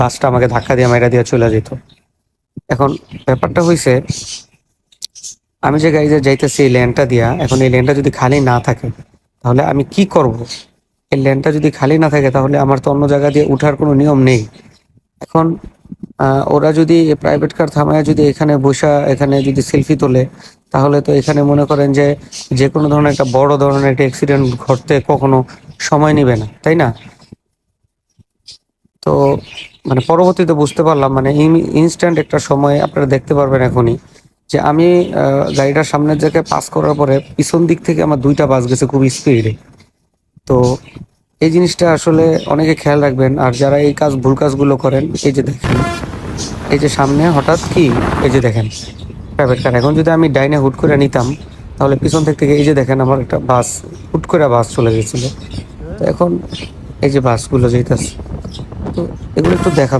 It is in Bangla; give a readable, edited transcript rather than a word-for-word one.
বাসটা আমাকে ধাক্কা দিয়ে মাইরা দিয়ে চলে যেত। এখন ব্যাপারটা হইছে, আমি যে গাড়িতে যাইতেছি এই লেনটা দিয়া, এখন এই লেনটা যদি খালি না থাকে তাহলে আমি কি করব? এই লেনটা যদি খালি না থাকে তাহলে আমার তো অন্য জায়গা দিয়ে উঠার কোনো নিয়ম নেই। এখন ওরা যদি প্রাইভেট কার থামায় যদি এখানে বসা এখানে যদি সেলফি তোলে, তাহলে তো এখানে মনে করেন যে যে কোনো ধরনের একটা বড় ধরনের একটা অ্যাক্সিডেন্ট ঘটতে কখনো সময় নেবে না, তাই না? তো মানে পরবর্তীতে বুঝতে পারলাম, মানে ইনস্ট্যান্ট একটা সময় আপনারা দেখতে পারবেন এখনই, যে আমি গাড়িটার সামনের জায়গায় পাস করার পরে পিছন দিক থেকে আমার দুইটা বাস গেছে খুব স্পিডে। তো এই জিনিসটা আসলে অনেকে খেয়াল রাখবেন। আর যারা এই ভুল কাজগুলো করেন, এই যে দেখেন, এই যে সামনে হঠাৎ কি, এই যে দেখেন প্রাইভেট কার, এখন যদি আমি ডাইনে হুট করে নিতাম তাহলে পিছন থেকে এই যে দেখেন আমার একটা বাস, হুট করে বাস চলে গেছিল। তো এখন এই যে বাসগুলো যেতেছে, তো এগুলো একটু দেখা